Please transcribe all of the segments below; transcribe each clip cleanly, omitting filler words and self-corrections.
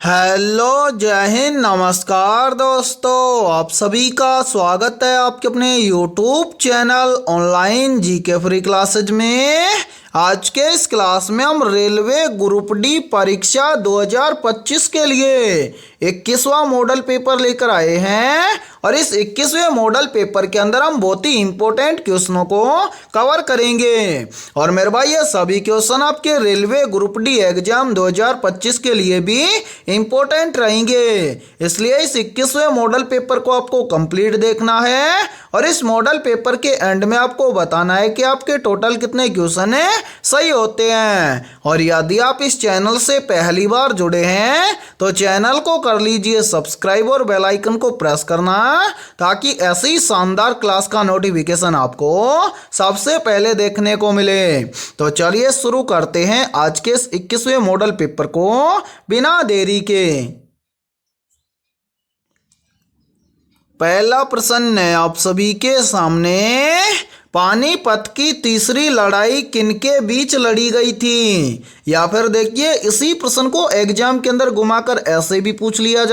Hello, जय हिंद, नमस्कार दोस्तों। आप सभी का स्वागत है आपके अपने YouTube channel online GK free classes में। आज के इस क्लास में हम रेलवे ग्रुप डी परीक्षा 2025 के लिए 21वां मॉडल पेपर लेकर आए हैं और इस 21वें मॉडल पेपर के अंदर हम बहुत ही इंपॉर्टेंट क्वेश्चनों को कवर करेंगे। और मेरे भाई ये सभी क्वेश्चन आपके रेलवे ग्रुप डी एग्जाम 2025 के लिए भी इंपॉर्टेंट रहेंगे, इसलिए इस 21वें मॉडल पेपर को आपको कंप्लीट देखना है और इस मॉडल पेपर के एंड में आपको बताना है कि आपके टोटल कितने क्वेश्चन है सही होते हैं। और यदि आप इस चैनल से पहली बार जुड़े हैं तो चैनल को कर लीजिए सब्सक्राइब और बेल आइकन को प्रेस करना, ताकि ऐसी शानदार क्लास का नोटिफिकेशन आपको सबसे पहले देखने को मिले। तो चलिए शुरू करते हैं आज के इस 21वें मॉडल पेपर को बिना देरी के। पहला प्रश्न है आप सभी के सामने, पानीपत की तीसरी लड़ाई किनके बीच लड़ी गई थी? या फिर देखिए इसी प्रश्न को एग्जाम के अंदर घुमाकर ऐसे भी पूछा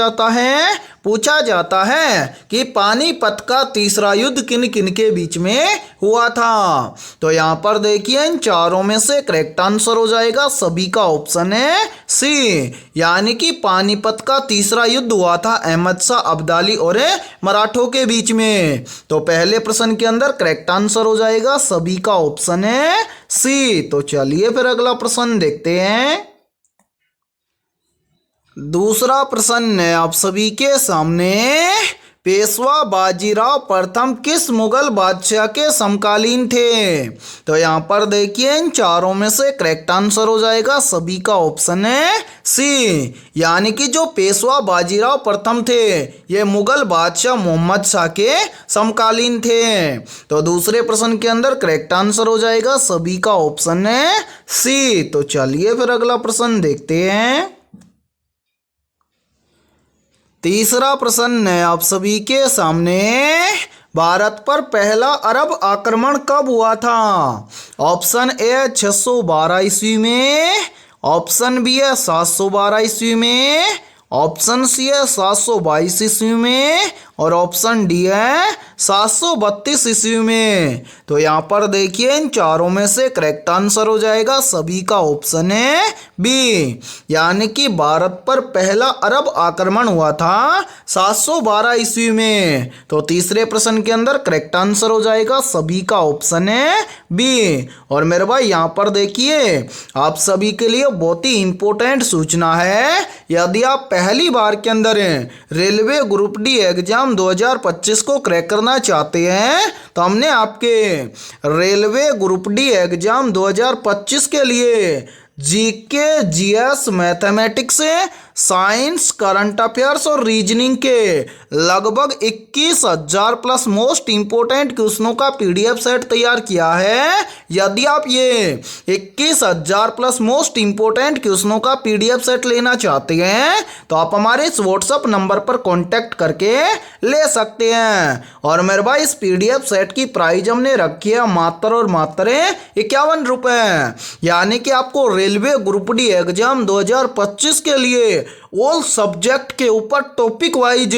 जाता है कि पानीपत का तीसरा युद्ध किन किन के बीच में हुआ था। तो यहाँ पर देखिए इन चारों में से करेक्ट आंसर हो जाएगा सभी का ऑप्शन है सी, यानी कि पानीपत का तीसरा युद्ध हुआ था अहमद शाह अब्दाली और मराठों के बीच में। तो पहले प्रश्न के अंदर करेक्ट आंसर हो जाएगा सभी का ऑप्शन है सी। तो चलिए फिर अगला प्रश्न देखते हैं। दूसरा प्रश्न है आप सभी के सामने, पेशवा बाजीराव प्रथम किस मुगल बादशाह के समकालीन थे? तो यहाँ पर देखिए इन चारों में से करेक्ट आंसर हो जाएगा सभी का ऑप्शन है सी, यानी कि जो पेशवा बाजीराव प्रथम थे ये मुगल बादशाह मोहम्मद शाह के समकालीन थे। तो दूसरे प्रश्न के अंदर करेक्ट आंसर हो जाएगा सभी का ऑप्शन है सी। तो चलिए फिर अगला प्रश्न देखते हैं। तीसरा प्रश्न है आप सभी के सामने, भारत पर पहला अरब आक्रमण कब हुआ था? ऑप्शन ए 612 ईस्वी में, ऑप्शन बी है 712 ईस्वी में, ऑप्शन सी है 722 ईस्वी में और ऑप्शन डी है 732 ईस्वी में। तो यहाँ पर देखिए इन चारों में से करेक्ट आंसर हो जाएगा सभी का ऑप्शन है बी, यानी कि भारत पर पहला अरब आक्रमण हुआ था 712 ईस्वी में। तो तीसरे प्रश्न के अंदर करेक्ट आंसर हो जाएगा सभी का ऑप्शन है बी। और मेरे भाई यहाँ पर देखिए आप सभी के लिए बहुत ही इंपॉर्टेंट सूचना है, यदि आप पहली बार के अंदर रेलवे ग्रुप डी एग्जाम 2025 को क्रैक करना चाहते हैं तो हमने आपके रेलवे ग्रुप डी एग्जाम 2025 के लिए GK, GS, mathematics, science, current affairs और रीजनिंग के लगभग 21,000 प्लस मोस्ट इंपोर्टेंट क्वेश्चनों का पीडीएफ सेट तैयार किया है। यदि आप ये 21,000 प्लस मोस्ट इंपोर्टेंट क्वेश्चनों का पीडीएफ सेट लेना चाहते हैं तो आप हमारे इस व्हाट्सएप नंबर पर कांटेक्ट करके ले सकते हैं। और मेरे भाई इस पीडीएफ सेट की प्राइस हमने रखी है मात्र और मात्र 51 रुपये, यानी कि आपको रेलवे ग्रुप डी एग्जाम 2025 के लिए ऑल सब्जेक्ट के ऊपर टॉपिक वाइज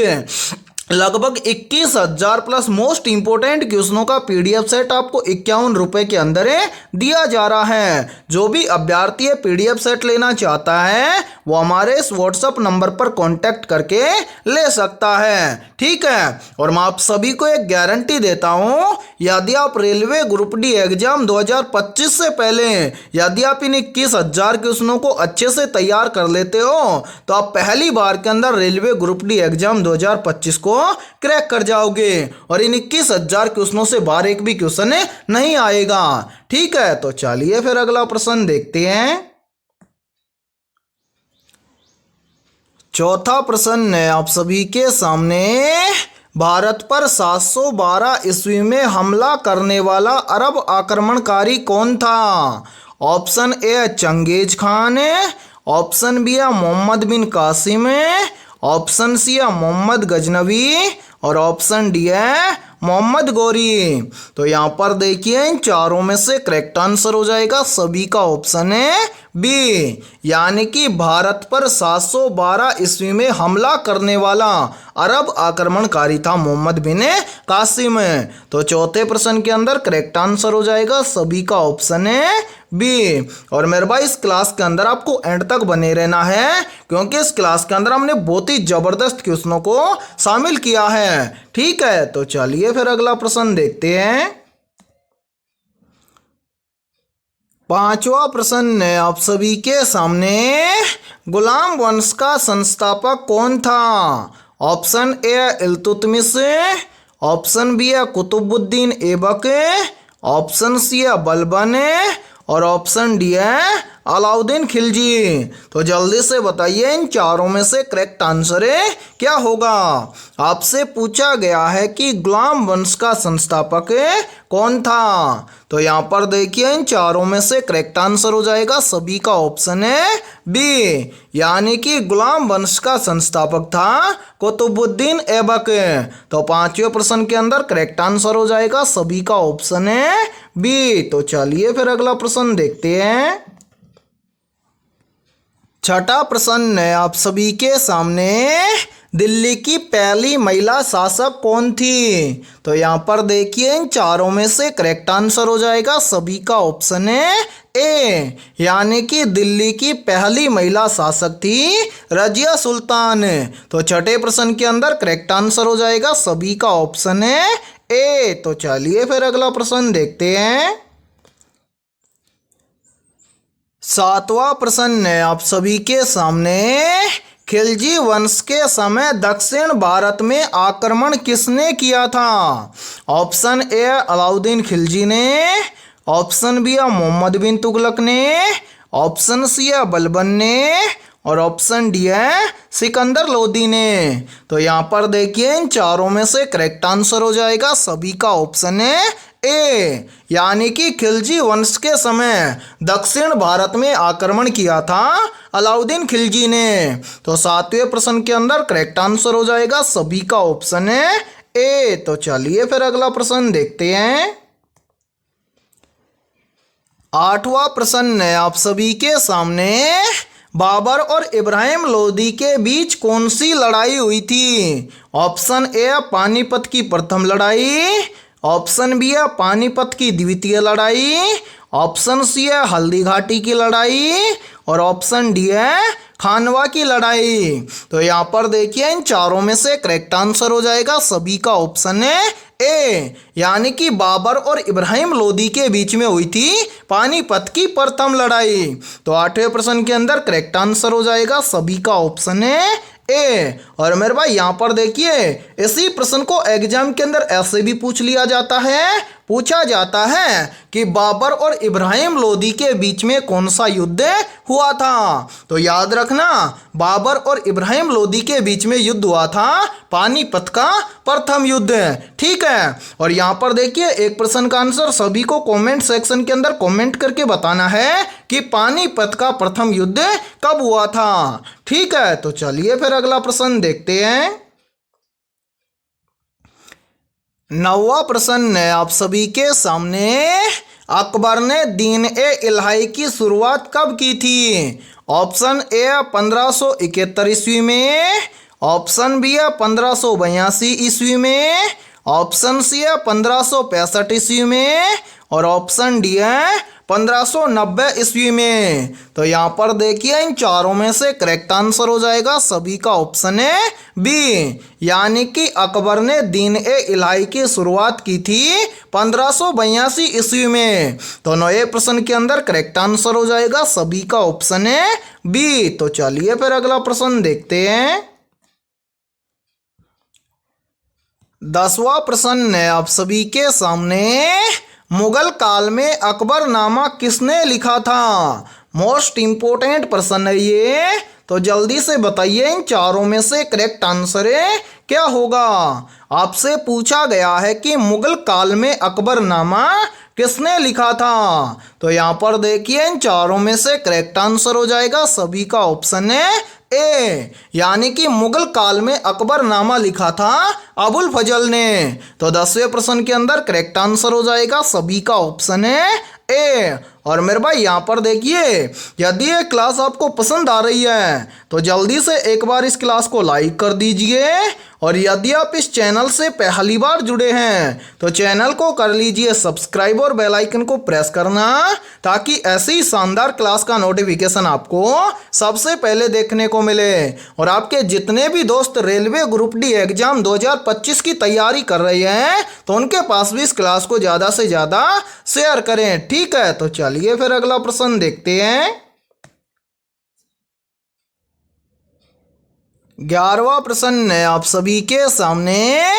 लगभग 21,000 प्लस मोस्ट इंपोर्टेंट क्वेश्चनों का पीडीएफ सेट आपको 51 रुपए के अंदर दिया जा रहा है। जो भी अभ्यर्थी पीडीएफ सेट लेना चाहता है वो हमारे इस व्हाट्सएप नंबर पर कांटेक्ट करके ले सकता है, ठीक है। और मैं आप सभी को एक गारंटी देता हूं, यदि आप रेलवे ग्रुप डी एग्जाम 2025 से पहले यदि आप इन 21,000 क्वेश्चनों को अच्छे से तैयार कर लेते हो तो आप पहली बार के अंदर रेलवे ग्रुप डी एग्जाम 2025 को क्रैक कर जाओगे और इन 21,000 क्वेश्चनों से बाहर एक भी क्वेश्चन नहीं आएगा, ठीक है। तो चलिए फिर अगला प्रश्न देखते हैं। चौथा प्रश्न है आप सभी के सामने, भारत पर 712 ईस्वी में हमला करने वाला अरब आक्रमणकारी कौन था? Option A Genghis Khan, option B है Muhammad bin Qasim, option C है मोहम्मद गजनवी और ऑप्शन डी है मोहम्मद गौरी। तो यहाँ पर देखिए इन चारों में से करेक्ट आंसर हो जाएगा सभी का ऑप्शन है बी, यानी कि भारत पर 712 ईस्वी में हमला करने वाला अरब आक्रमणकारी था मोहम्मद बिन कासिम। तो चौथे प्रश्न के अंदर करेक्ट आंसर हो जाएगा सभी का ऑप्शन है बी। और मेरे भाई इस क्लास के अंदर आपको एंड तक बने रहना है, क्योंकि इस क्लास के अंदर हमने बहुत ही जबरदस्त क्वेश्चनों को शामिल किया है। ठीक है, तो चलिए फिर अगला प्रश्न देखते हैं। पांचवा प्रश्न है आप सभी के सामने, गुलाम वंश का संस्थापक कौन था? Option A Iltutmish, option B है कुतुबुद्दीन ऐबक, ऑप्शन सी है बलबन और ऑप्शन डी है अलाउद्दीन खिलजी। तो जल्दी से बताइए इन चारों में से करेक्ट आंसर क्या होगा। आपसे पूछा गया है कि गुलाम वंश का संस्थापक कौन था। तो यहाँ पर देखिए इन चारों में से करेक्ट आंसर हो जाएगा सभी का ऑप्शन है बी, यानी कि गुलाम वंश का संस्थापक था कुतुबुद्दीन ऐबक। तो पांचवें प्रश्न के अंदर करेक्ट आंसर हो जाएगा सभी का ऑप्शन है बी। तो चलिए फिर अगला प्रश्न देखते हैं। छठा प्रश्न है आप सभी के सामने, दिल्ली की पहली महिला शासक कौन थी? तो यहाँ पर देखिए इन चारों में से करेक्ट आंसर हो जाएगा सभी का ऑप्शन है ए, यानी कि दिल्ली की पहली महिला शासक थी रजिया सुल्तान। तो छठे प्रश्न के अंदर करेक्ट आंसर हो जाएगा सभी का ऑप्शन है ए। तो चलिए फिर अगला प्रश्न देखते हैं। सातवां प्रश्न है आप सभी के सामने, खिलजी वंश के समय दक्षिण भारत में आक्रमण किसने किया था? ऑप्शन ए अलाउद्दीन खिलजी ने, ऑप्शन बी है मोहम्मद बिन तुगलक ने, ऑप्शन सी है बलबन ने और ऑप्शन डी है सिकंदर लोदी ने। तो यहाँ पर देखिए इन चारों में से करेक्ट आंसर हो जाएगा सभी का ऑप्शन है ए, यानी कि खिलजी वंश के समय दक्षिण भारत में आक्रमण किया था अलाउद्दीन खिलजी ने। तो सातवें प्रश्न के अंदर करेक्ट आंसर हो जाएगा सभी का ऑप्शन है ए। तो चलिए फिर अगला प्रश्न देखते हैं। आठवां प्रश्न है आप सभी के सामने, बाबर और इब्राहिम लोदी के बीच कौन सी लड़ाई हुई थी? ऑप्शन ए पानीपत की प्रथम लड़ाई, ऑप्शन बी है पानीपत की द्वितीय लड़ाई, ऑप्शन सी है हल्दी घाटी की लड़ाई और ऑप्शन डी है खानवा की लड़ाई। तो यहाँ पर देखिए इन चारों में से करेक्ट आंसर हो जाएगा सभी का ऑप्शन है ए, यानी कि बाबर और इब्राहिम लोदी के बीच में हुई थी पानीपत की प्रथम लड़ाई। तो आठवें प्रश्न के अंदर करेक्ट आंसर हो जाएगा सभी का ऑप्शन है ए। और मेरे भाई यहाँ पर देखिए इसी प्रश्न को एग्जाम के अंदर ऐसे भी पूछा जाता है कि बाबर और इब्राहिम लोदी के बीच में कौन सा युद्ध हुआ था। तो याद रखना बाबर और इब्राहिम लोदी के बीच में युद्ध हुआ था पानीपत का प्रथम युद्ध। ठीक है, और यहाँ पर देखिए एक प्रश्न का आंसर सभी को कमेंट सेक्शन के अंदर कमेंट करके बताना है कि पानीपत का प्रथम युद्ध कब हुआ था। ठीक है, तो चलिए फिर अगला प्रश्न देखते हैं। नौवां प्रश्न है आप सभी के सामने, अकबर ने दीन ए इलाही की शुरुआत कब की थी? ऑप्शन ए 1571 ईस्वी में, ऑप्शन बी है 1582 ईस्वी में, ऑप्शन सी है 1565 ईस्वी में और ऑप्शन डी है 1590 ईस्वी में। तो यहाँ पर देखिए इन चारों में से करेक्ट आंसर हो जाएगा सभी का ऑप्शन है बी, यानी कि अकबर ने दीन ए इलाही की शुरुआत की थी 1582 ईस्वी में। तो नए प्रश्न के अंदर करेक्ट आंसर हो जाएगा सभी का ऑप्शन है बी। तो चलिए फिर अगला प्रश्न देखते हैं। 10वां प्रश्न है आप सभी के सामने, मुगल काल में अकबरनामा किसने लिखा था? मोस्ट इंपोर्टेंट प्रश्न है ये, तो जल्दी से बताइए इन चारों में से करेक्ट आंसर क्या होगा। आपसे पूछा गया है कि मुगल काल में अकबरनामा किसने लिखा था? तो यहाँ पर देखिए इन चारों में से करेक्ट आंसर हो जाएगा सभी का ऑप्शन है ए, यानी कि मुगल काल में अकबरनामा लिखा था अबुल फजल ने। तो 10वें प्रश्न के अंदर करेक्ट आंसर हो जाएगा सभी का ऑप्शन है ए। और मेरे भाई यहाँ पर देखिए, यदि ये क्लास आपको पसंद आ रही है तो जल्दी से एक बार इस क्लास को लाइक कर दीजिए, और यदि आप इस चैनल से पहली बार जुड़े हैं तो चैनल को कर लीजिए सब्सक्राइब और बेल आइकन को प्रेस करना, ताकि ऐसी ही शानदार क्लास का नोटिफिकेशन आपको सबसे पहले देखने को मिले। और आपके जितने भी दोस्त रेलवे ग्रुप डी एग्जाम 2025 की तैयारी कर रहे हैं तो उनके पास भी इस क्लास को ज़्यादा से ज़्यादा शेयर करें। ठीक है, तो चलिए फिर अगला प्रश्न देखते हैं। 11वां प्रश्न है आप सभी के सामने,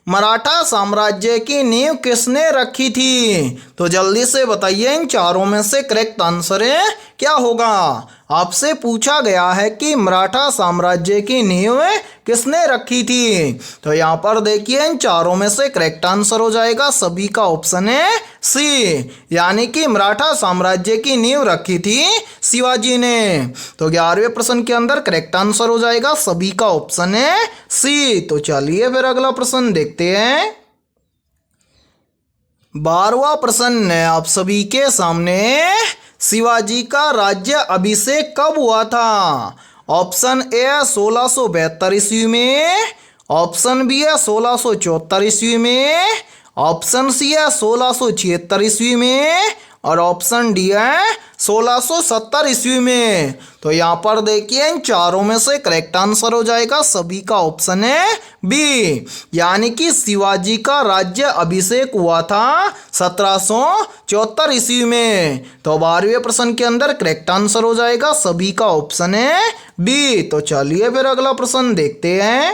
मराठा साम्राज्य की नींव किसने रखी थी? तो जल्दी से बताइए इन चारों में से करेक्ट आंसर है क्या होगा। आपसे पूछा गया है कि मराठा साम्राज्य की नींव किसने रखी थी। तो यहाँ पर देखिए इन चारों में से करेक्ट आंसर हो जाएगा सभी का ऑप्शन है सी, यानी कि मराठा साम्राज्य की नींव रखी थी शिवाजी ने। तो 11वें प्रश्न के अंदर करेक्ट आंसर हो जाएगा सभी का ऑप्शन है सी। तो चलिए फिर अगला प्रश्न देखते हैं। 12वां प्रश्न है आप सभी के सामने, शिवाजी का राज्य अभिषेक कब हुआ था? ऑप्शन ए है 1672 ईस्वी में, ऑप्शन बी है 1674 ईस्वी में, ऑप्शन सी है 1676 ईस्वी में, और ऑप्शन डी है 1670 ईस्वी में। तो यहाँ पर देखिए इन चारों में से करेक्ट आंसर हो जाएगा सभी का ऑप्शन है बी, यानी कि शिवाजी का राज्य अभिषेक हुआ था 1774 ईस्वी में। तो 12वें प्रश्न के अंदर करेक्ट आंसर हो जाएगा सभी का ऑप्शन है बी। तो चलिए फिर अगला प्रश्न देखते हैं।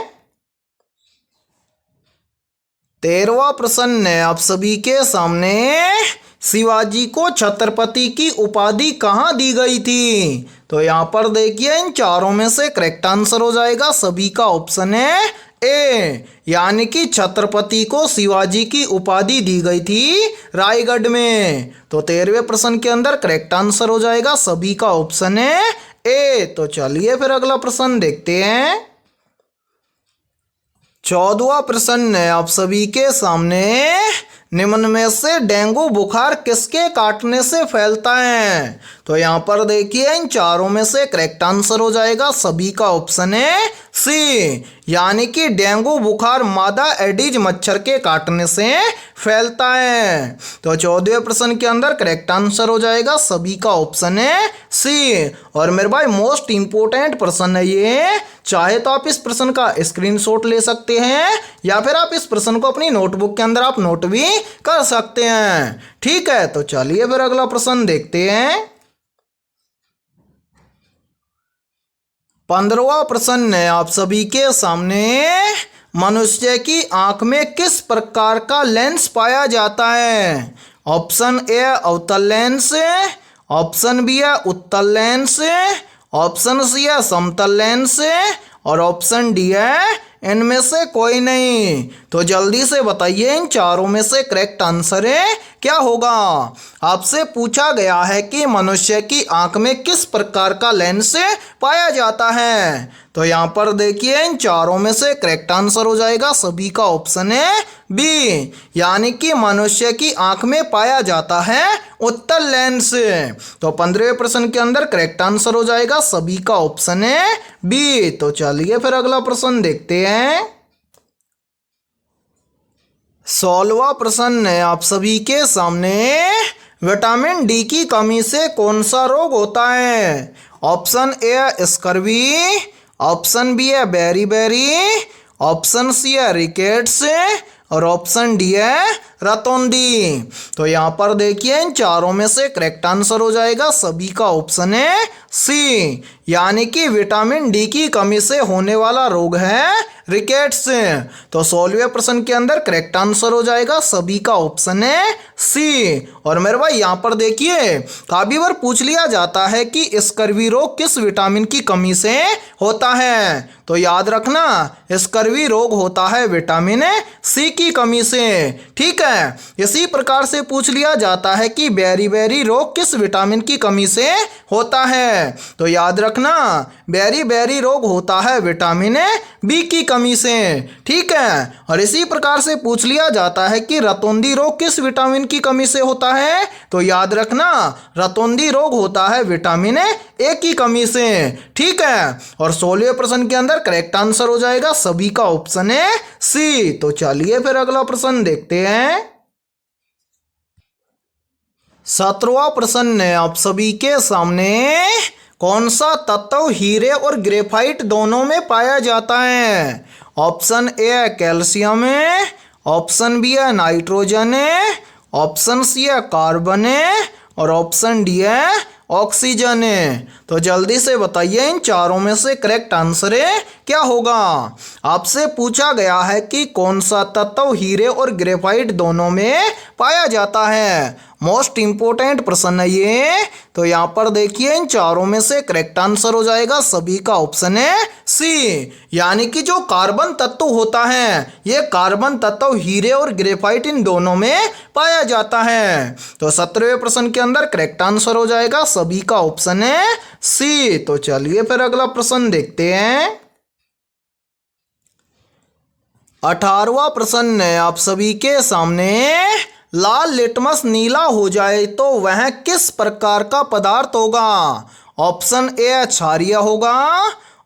13वां प्रश्न है आप सभी के सामने, शिवाजी को छत्रपति की उपाधि कहाँ दी गई थी? तो यहाँ पर देखिए इन चारों में से करेक्ट आंसर हो जाएगा सभी का ऑप्शन है ए, यानी कि छत्रपति को शिवाजी की उपाधि दी गई थी रायगढ़ में। तो 13वें प्रश्न के अंदर करेक्ट आंसर हो जाएगा सभी का ऑप्शन है ए। तो चलिए फिर अगला प्रश्न देखते हैं। 14वां प्रश्न है आप सभी के सामने, निम्न में से डेंगू बुखार किसके काटने से फैलता है? तो यहाँ पर देखिए इन चारों में से करेक्ट आंसर हो जाएगा सभी का ऑप्शन है सी, यानी कि डेंगू बुखार मादा एडिज मच्छर के काटने से फैलता है। तो 14वें प्रश्न के अंदर करेक्ट आंसर हो जाएगा सभी का ऑप्शन है सी। और मेरे भाई मोस्ट इंपोर्टेंट प्रश्न है ये, चाहे तो आप इस प्रश्न का स्क्रीनशॉट ले सकते हैं या फिर आप इस प्रश्न को अपनी नोटबुक के अंदर आप नोट भी कर सकते हैं। ठीक है, तो चलिए फिर अगला प्रश्न देखते हैं। 15वां प्रश्न है आप सभी के सामने, मनुष्य की आंख में किस प्रकार का लेंस पाया जाता है? ऑप्शन ए अवतल लेंस, ऑप्शन बी है उत्तल लेंस, ऑप्शन सी है समतल लेंस, और ऑप्शन डी है इनमें से कोई नहीं। तो जल्दी से बताइए इन चारों में से करेक्ट आंसर है क्या होगा। आपसे पूछा गया है कि मनुष्य की आंख में किस प्रकार का लेंस पाया जाता है। तो यहाँ पर देखिए इन चारों में से करेक्ट आंसर हो जाएगा सभी का ऑप्शन है बी, यानी कि मनुष्य की आंख में पाया जाता है उत्तल लेंस। तो 15वें प्रश्न के अंदर करेक्ट आंसर हो जाएगा सभी का ऑप्शन है बी। तो चलिए फिर अगला प्रश्न देखते हैं। 16वां प्रश्न है आप सभी के सामने, विटामिन डी की कमी से कौन सा रोग होता है? ऑप्शन ए है स्कर्वी, ऑप्शन बी है बेरी, ऑप्शन सी है रिकेट्स, और ऑप्शन डी है रतौंधी। तो यहाँ पर देखिए इन चारों में से करेक्ट आंसर हो जाएगा सभी का ऑप्शन है सी, यानी कि विटामिन डी की कमी से होने वाला रोग है रिकेट्स। तो 16वें प्रश्न के अंदर करेक्ट आंसर हो जाएगा सभी का ऑप्शन है सी। और मेरे भाई यहाँ पर देखिए काफी बार पूछ लिया जाता है कि स्कर्वी रोग किस विटामिन की कमी से होता है। तो याद रखना स्कर्वी रोग होता है विटामिन सी की कमी से। ठीक है, है। इसी प्रकार से पूछ लिया जाता है कि बेरी रोग किस विटामिन की कमी से होता है। तो याद रखना बेरी रोग होता है विटामिन बी की कमी से। ठीक है। और इसी प्रकार से पूछ लिया जाता है कि रतौंधी रोग किस विटामिन की कमी से होता है। तो याद रखना रतौंधी रोग होता है विटामिन ए की कमी से। ठीक है। और 16वें प्रश्न के अंदर करेक्ट आंसर हो जाएगा सभी का ऑप्शन है सी। तो चलिए फिर अगला प्रश्न देखते हैं। 17वां प्रश्न है आप सभी के सामने। कौन सा तत्व हीरे और ग्रेफाइट दोनों में पाया जाता है। ऑप्शन ए है कैल्शियम है, ऑप्शन बी है नाइट्रोजन है, ऑप्शन सी है कार्बन है और ऑप्शन डी है ऑक्सीजन है। तो जल्दी से बताइए इन चारों में से करेक्ट आंसर है क्या होगा। आपसे पूछा गया है कि कौन सा तत्व हीरे और ग्रेफाइट दोनों में पाया जाता है। मोस्ट इंपोर्टेंट प्रश्न है ये। तो यहाँ पर देखिए इन चारों में से करेक्ट आंसर हो जाएगा सभी का ऑप्शन है सी। यानी कि जो कार्बन तत्व होता है ये कार्बन तत्व हीरे और ग्रेफाइट इन दोनों में पाया जाता है। तो 17वें प्रश्न के अंदर करेक्ट आंसर हो जाएगा सभी का ऑप्शन है सी। तो चलिए फिर अगला प्रश्न देखते हैं। 18वां प्रश्न है आप सभी के सामने। लाल लिटमस नीला हो जाए तो वह किस प्रकार का पदार्थ होगा। ऑप्शन ए है क्षारीय होगा,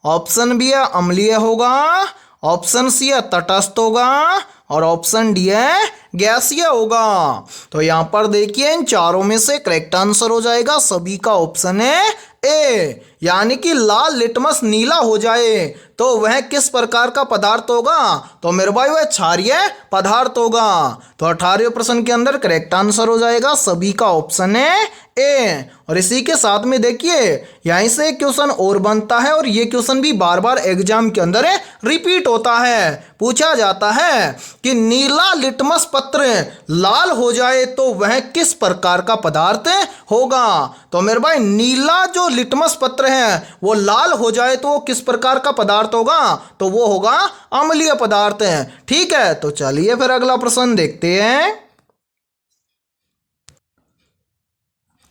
ऑप्शन बी है अम्लीय होगा, ऑप्शन सी है तटस्थ होगा और ऑप्शन डी है गैसीय होगा। तो यहाँ पर देखिए इन चारों में से करेक्ट आंसर हो जाएगा सभी का ऑप्शन है ए। यानी कि लाल लिटमस नीला हो जाए तो वह किस प्रकार का पदार्थ होगा। तो मेरे भाई वह क्षारीय पदार्थ होगा। तो 18वें प्रश्न के अंदर करेक्ट आंसर हो जाएगा सभी का ऑप्शन है ए। और इसी के साथ में देखिए यहीं से एक क्वेश्चन और बनता है और ये क्वेश्चन भी बार बार एग्जाम के अंदर रिपीट होता है। पूछा जाता है कि नीला लिटमस पत्र लाल हो जाए तो वह किस प्रकार का पदार्थ होगा। तो मेरे भाई नीला जो लिटमस पत्र है वो लाल हो जाए तो वो किस प्रकार का पदार्थ होगा। तो वो होगा अम्लीय पदार्थ है। ठीक है। तो चलिए फिर अगला प्रश्न देखते हैं।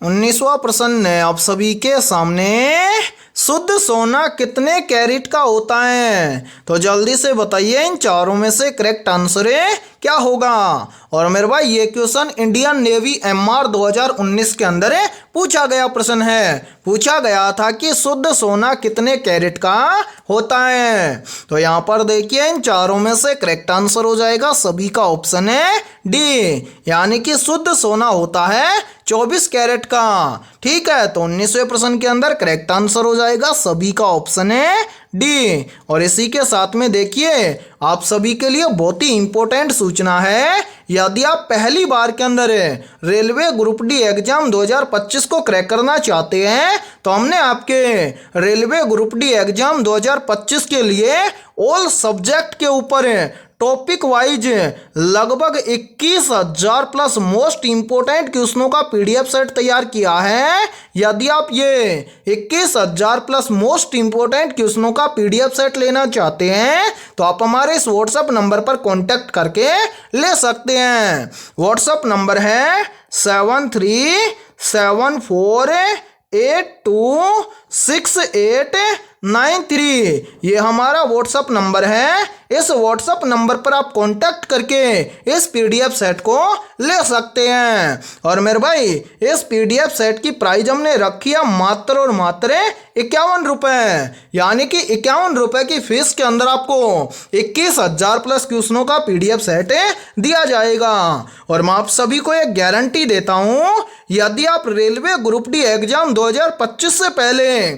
19वां प्रश्न है आप सभी के सामने। शुद्ध सोना कितने कैरेट का होता है। तो जल्दी से बताइए इन चारों में से करेक्ट आंसर क्या होगा। और मेरे भाई ये क्वेश्चन इंडियन नेवी एमआर 2019 के अंदर पूछा गया प्रश्न है। पूछा गया था कि शुद्ध सोना कितने कैरेट का होता है। तो यहाँ पर देखिए इन चारों में से करेक्ट आंसर हो जाएगा सभी का ऑप्शन है डी। यानी कि शुद्ध सोना होता है 24 कैरेट का। ठीक है। तो 19वें प्रश्न के अंदर करेक्ट आंसर हो जाएगा सभी का ऑप्शन है डी। और इसी के साथ में देखिए आप सभी के लिए बहुत ही इंपॉर्टेंट सूचना है। यदि आप पहली बार के अंदर रेलवे ग्रुप डी एग्जाम 2025 को क्रैक करना चाहते हैं तो हमने आपके रेलवे ग्रुप डी एग्जाम 2025 के लिए ऑल सब्जेक्ट के ऊपर टॉपिक वाइज लगभग 21,000 प्लस मोस्ट इंपोर्टेंट क्वेश्चनों का पीडीएफ सेट तैयार किया है। यदि आप ये 21,000 प्लस मोस्ट इंपोर्टेंट क्वेश्चनों का पीडीएफ सेट लेना चाहते हैं तो आप हमारे इस व्हाट्सएप नंबर पर कांटेक्ट करके ले सकते हैं। व्हाट्सएप नंबर है 7374826893। ये हमारा व्हाट्सएप नंबर है। इस व्हाट्सएप नंबर पर आप कांटेक्ट करके इस पीडीएफ सेट को ले सकते हैं। और मेरे भाई इस पीडीएफ सेट की प्राइस हमने रखी है मात्र और मात्र 51 रुपये। यानी कि 51 रुपये की फीस के अंदर आपको 21,000 प्लस क्वेश्चनों का पीडीएफ सेट दिया जाएगा। और मैं आप सभी को एक गारंटी देता हूँ यदि आप रेलवे ग्रुप डी एग्जाम 2025 से पहले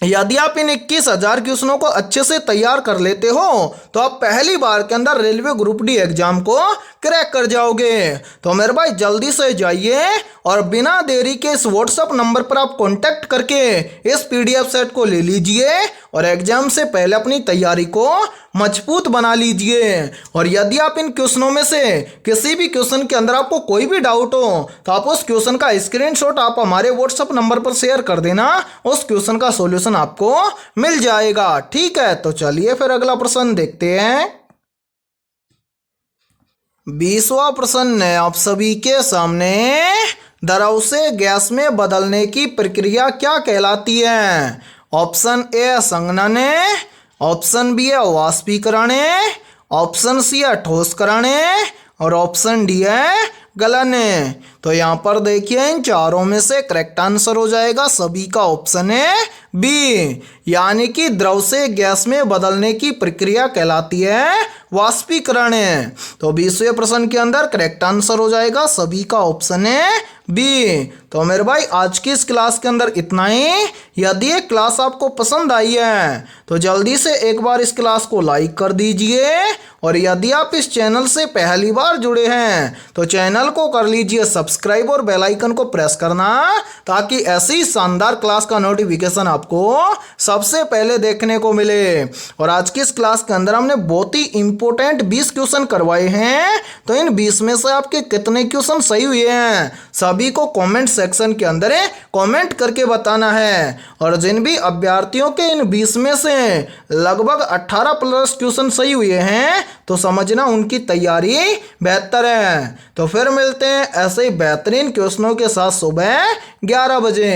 यदि आप इन 21,000 क्वेश्चनों को अच्छे से तैयार कर लेते हो तो आप पहली बार के अंदर रेलवे ग्रुप डी एग्जाम को क्रैक कर जाओगे। तो मेरे भाई जल्दी से जाइए और बिना देरी के इस व्हाट्सएप नंबर पर आप कांटेक्ट करके इस पीडीएफ सेट को ले लीजिए और एग्जाम से पहले अपनी तैयारी को मजबूत बना लीजिए। और यदि आप इन क्वेश्चनों में से किसी भी क्वेश्चन के अंदर आपको कोई भी डाउट हो तो आप उस क्वेश्चन का स्क्रीनशॉट आप हमारे व्हाट्सएप नंबर पर शेयर कर देना। उस क्वेश्चन का सॉल्यूशन आपको मिल जाएगा। ठीक है। तो चलिए फिर अगला प्रश्न देखते हैं। 20वां प्रश्न है आप सभी के सामने, द्रव से गैस में बदलने की प्रक्रिया क्या कहलाती है? ऑप्शन ए संघनन है, ऑप्शन बी है वाष्पीकरण है, ऑप्शन सी है ठोसकरण है और ऑप्शन डी है गलन है। तो यहाँ पर देखिए इन चारों में से करेक्ट आंसर हो जाएगा सभी का ऑप्शन है बी, यानी कि द्रव से गैस में बदलने की प्रक्रिया कहलाती है वाष्पीकरण है। तो 20वें प्रश्न के अंदर करेक्ट आंसर हो जाएगा सभी का ऑप्शन है बी। तो मेरे भाई आज की इस क्लास के अंदर इतना ही। यदि ये क्लास आपको पसंद आई है तो जल्दी से एक बार इस क्लास को लाइक कर दीजिए, और यदि आप इस चैनल से पहली बार जुड़े हैं तो चैनल को कर लीजिए सब्सक्राइब और बेल आइकन को प्रेस करना, ताकि ऐसी शानदार क्लास का नोटिफिकेशन आपको सबसे पहले देखने को मिले। और आज की इस क्लास के अंदर हमने बहुत ही इंपॉर्टेंट 20 क्वेश्चन करवाए हैं। तो इन 20 में से आपके कितने क्वेश्चन सही हुए हैं सभी को कमेंट सेक्शन के अंदर कमेंट करके बताना है। और जिन भी अभ्यर्थियों के इन 20 में से लगभग 18 प्लस क्वेश्चन सही हुए हैं तो समझना उनकी तैयारी बेहतर है। तो फिर मिलते हैं ऐसे ही बेहतरीन क्वेश्चनों के साथ सुबह 11 बजे।